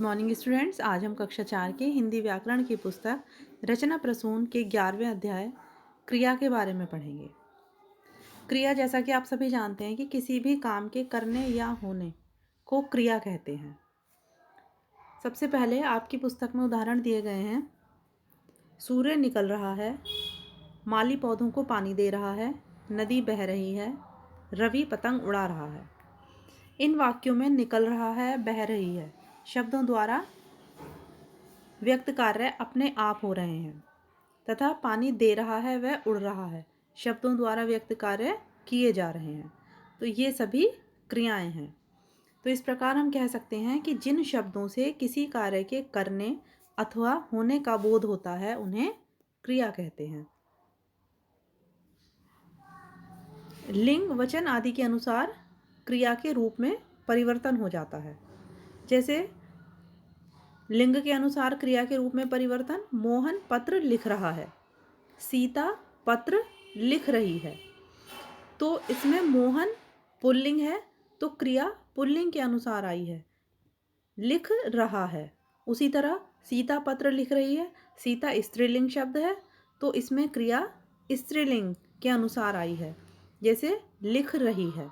Morning students. आज हम कक्षा 4 के हिंदी व्याकरण की पुस्तक रचना प्रसून के 11वें अध्याय क्रिया के बारे में पढ़ेंगे। क्रिया, जैसा कि आप सभी जानते हैं कि किसी भी काम के करने या होने को क्रिया कहते हैं। सबसे पहले आपकी पुस्तक में उदाहरण दिए गए हैं। सूर्य निकल रहा है, माली पौधों को पानी दे रहा है, नदी बह रही है, रवि पतंग उड़ा रहा है। इन वाक्यों में निकल रहा है, बह रही है शब्दों द्वारा व्यक्त कार्य अपने आप हो रहे हैं तथा पानी दे रहा है वह उड़ रहा है शब्दों द्वारा व्यक्त कार्य किए जा रहे हैं। तो ये सभी क्रियाएं हैं। तो इस प्रकार हम कह सकते हैं कि जिन शब्दों से किसी कार्य के करने अथवा होने का बोध होता है उन्हें क्रिया कहते हैं। लिंग, वचन आदि के अनुसार क्रिया के रूप में परिवर्तन हो जाता है। जैसे लिंग के अनुसार क्रिया के रूप में परिवर्तन, मोहन पत्र लिख रहा है, सीता पत्र लिख रही है। तो इसमें मोहन पुल्लिंग है तो क्रिया पुल्लिंग के अनुसार आई है, लिख रहा है। उसी तरह सीता पत्र लिख रही है, सीता स्त्रीलिंग शब्द है तो इसमें क्रिया स्त्रीलिंग के अनुसार आई है, जैसे लिख रही है।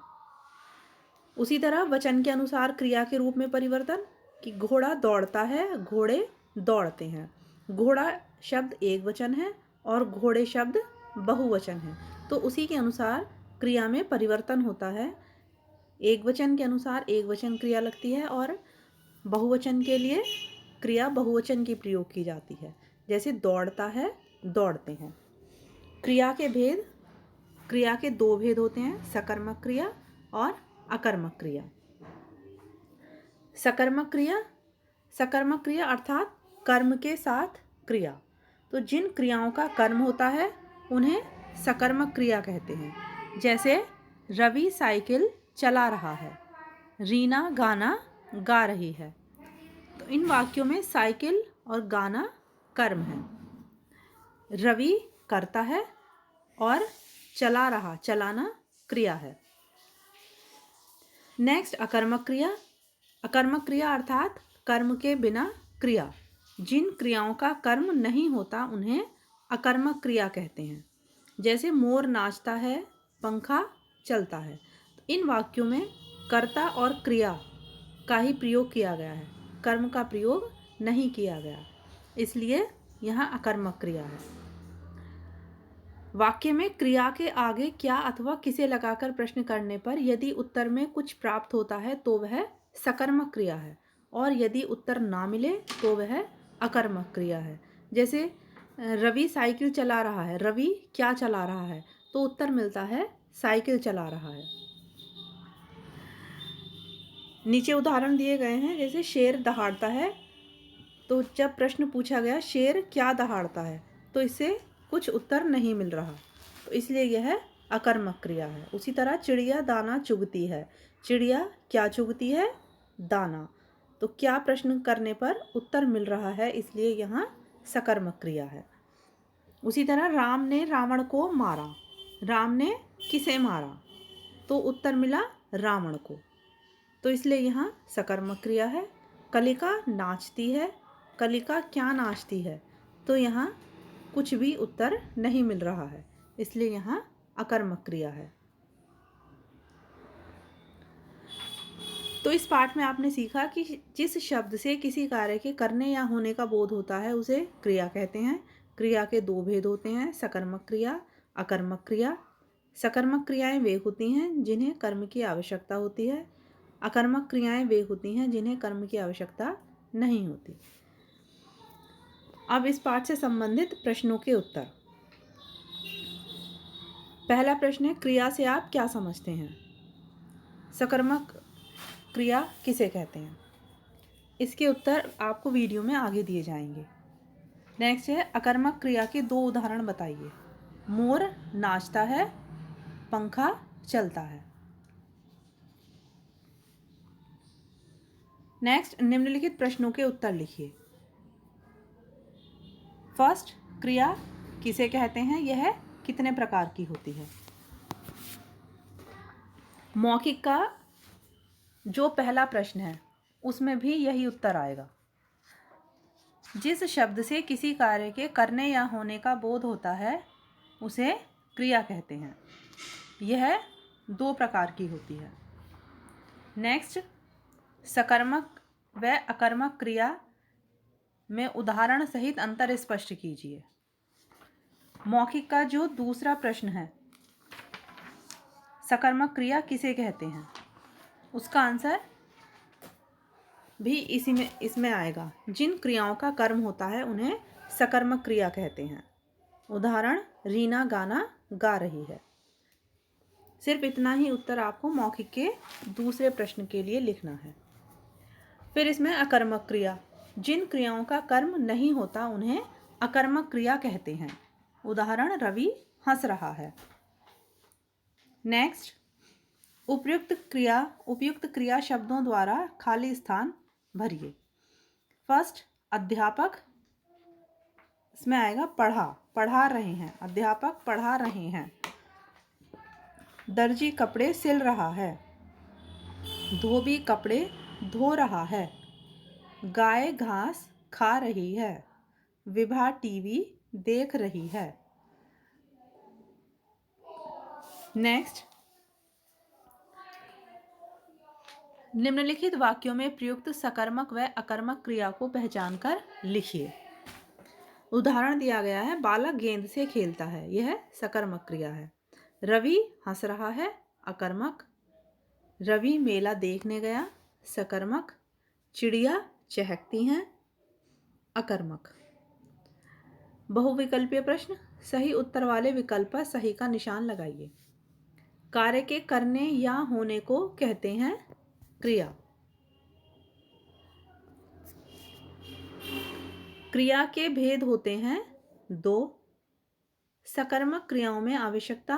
उसी तरह वचन के अनुसार क्रिया के रूप में परिवर्तन कि घोड़ा दौड़ता है, घोड़े दौड़ते हैं। घोड़ा शब्द एक वचन है और घोड़े शब्द बहुवचन है, तो उसी के अनुसार क्रिया में परिवर्तन होता है। एक वचन के अनुसार एक वचन क्रिया लगती है और बहुवचन के लिए क्रिया बहुवचन की प्रयोग की जाती है, जैसे दौड़ता है, दौड़ते हैं। क्रिया के भेद, क्रिया के दो भेद होते हैं, सकर्मक क्रिया और अकर्मक क्रिया। सकर्मक क्रिया, सकर्मक क्रिया अर्थात कर्म के साथ क्रिया। तो जिन क्रियाओं का कर्म होता है उन्हें सकर्मक क्रिया कहते हैं। जैसे रवि साइकिल चला रहा है, रीना गाना गा रही है। तो इन वाक्यों में साइकिल और गाना कर्म है, रवि करता है और चला रहा, चलाना क्रिया है। नेक्स्ट, अकर्मक क्रिया। अकर्मक क्रिया अर्थात कर्म के बिना क्रिया। जिन क्रियाओं का कर्म नहीं होता उन्हें अकर्मक क्रिया कहते हैं। जैसे मोर नाचता है, पंखा चलता है। तो इन वाक्यों में कर्ता और क्रिया का ही प्रयोग किया गया है, कर्म का प्रयोग नहीं किया गया, इसलिए यहाँ अकर्मक क्रिया है। वाक्य में क्रिया के आगे क्या अथवा किसे लगाकर प्रश्न करने पर यदि उत्तर में कुछ प्राप्त होता है तो वह सकर्मक क्रिया है, और यदि उत्तर ना मिले तो वह अकर्मक क्रिया है। जैसे रवि साइकिल चला रहा है, रवि क्या चला रहा है, तो उत्तर मिलता है साइकिल चला रहा है। नीचे उदाहरण दिए गए हैं, जैसे शेर दहाड़ता है। तो जब प्रश्न पूछा गया शेर क्या दहाड़ता है, तो इससे कुछ उत्तर नहीं मिल रहा, तो इसलिए यह अकर्मक क्रिया है। उसी तरह चिड़िया दाना चुगती है, चिड़िया क्या चुगती है, दाना। तो क्या प्रश्न करने पर उत्तर मिल रहा है, इसलिए यहाँ सकर्मक क्रिया है। उसी तरह राम ने रावण को मारा, राम ने किसे मारा, तो उत्तर मिला रावण को, तो इसलिए यहाँ सकर्मक क्रिया है। कलिका नाचती है, कलिका क्या नाचती है, तो यहाँ कुछ भी उत्तर नहीं मिल रहा है, इसलिए यहाँ अकर्मक क्रिया है। तो इस पाठ में आपने सीखा कि जिस शब्द से किसी कार्य के करने या होने का बोध होता है उसे क्रिया कहते हैं। क्रिया के दो भेद होते हैं, सकर्मक क्रिया, अकर्मक क्रिया। सकर्मक क्रियाएं वे होती हैं जिन्हें कर्म की आवश्यकता होती है, अकर्मक क्रियाएं वे होती हैं जिन्हें कर्म की आवश्यकता नहीं होती। अब इस पाठ से संबंधित प्रश्नों के उत्तर। पहला प्रश्न है, क्रिया से आप क्या समझते हैं? सकर्मक क्रिया किसे कहते हैं? इसके उत्तर आपको वीडियो में आगे दिए जाएंगे। नेक्स्ट है, अकर्मक क्रिया के दो उदाहरण बताइए। मोर नाचता है, पंखा चलता है। नेक्स्ट, निम्नलिखित प्रश्नों के उत्तर लिखिए। फर्स्ट, क्रिया किसे कहते हैं, यह कितने प्रकार की होती है? मौखिक का जो पहला प्रश्न है उसमें भी यही उत्तर आएगा। जिस शब्द से किसी कार्य के करने या होने का बोध होता है उसे क्रिया कहते हैं। यह 2 प्रकार की होती है। नेक्स्ट, सकर्मक व अकर्मक क्रिया में उदाहरण सहित अंतर स्पष्ट कीजिए। मौखिक का जो दूसरा प्रश्न है, सकर्मक क्रिया किसे कहते हैं, उसका आंसर भी इसमें आएगा। जिन क्रियाओं का कर्म होता है उन्हें सकर्मक क्रिया कहते हैं। उदाहरण, रीना गाना गा रही है। सिर्फ इतना ही उत्तर आपको मौखिक के दूसरे प्रश्न के लिए लिखना है। फिर इसमें अकर्मक क्रिया, जिन क्रियाओं का कर्म नहीं होता उन्हें अकर्मक क्रिया कहते हैं। उदाहरण, रवि हंस रहा है। नेक्स्ट, उपयुक्त क्रिया शब्दों द्वारा खाली स्थान भरिए। फर्स्ट, अध्यापक, इसमें आएगा पढ़ा रहे हैं। अध्यापक पढ़ा रहे हैं। दर्जी कपड़े सिल रहा है। धोबी कपड़े धो रहा है। गाय घास खा रही है। विभा टीवी देख रही है। नेक्स्ट, निम्नलिखित वाक्यों में प्रयुक्त सकर्मक व अकर्मक क्रिया को पहचान कर लिखिए। उदाहरण दिया गया है, बालक गेंद से खेलता है, यह सकर्मक क्रिया है। रवि हंस रहा है, अकर्मक। रवि मेला देखने गया, सकर्मक। चिड़िया चहकती हैं, अकर्मक। बहुविकल्पीय प्रश्न, सही उत्तर वाले विकल्प पर सही का निशान लगाइए। कार्य के करने या होने को कहते हैं क्रिया। क्रिया के भेद होते हैं 2। सकर्मक क्रियाओं में आवश्यक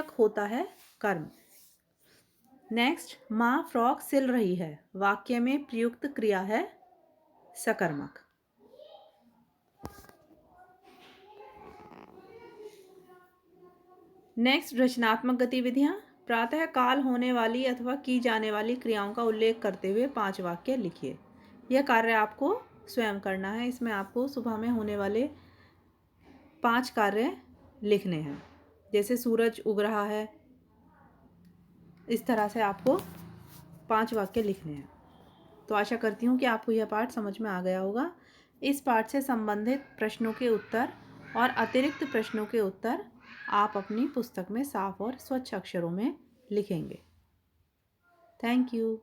होता है कर्म। नेक्स्ट, माँ फ्रॉक सिल रही है, वाक्य में प्रयुक्त क्रिया है सकर्मक। नेक्स्ट, रचनात्मक गतिविधियाँ। प्रातः काल होने वाली अथवा की जाने वाली क्रियाओं का उल्लेख करते हुए 5 वाक्य लिखिए। यह कार्य आपको स्वयं करना है। इसमें आपको सुबह में होने वाले 5 कार्य लिखने हैं। जैसे सूरज उग रहा है, इस तरह से आपको 5 वाक्य लिखने हैं। तो आशा करती हूँ कि आपको यह पाठ समझ में आ गया होगा। इस पाठ से संबंधित प्रश्नों के उत्तर और अतिरिक्त प्रश्नों के उत्तर आप अपनी पुस्तक में साफ और स्वच्छ अक्षरों में लिखेंगे। Thank you.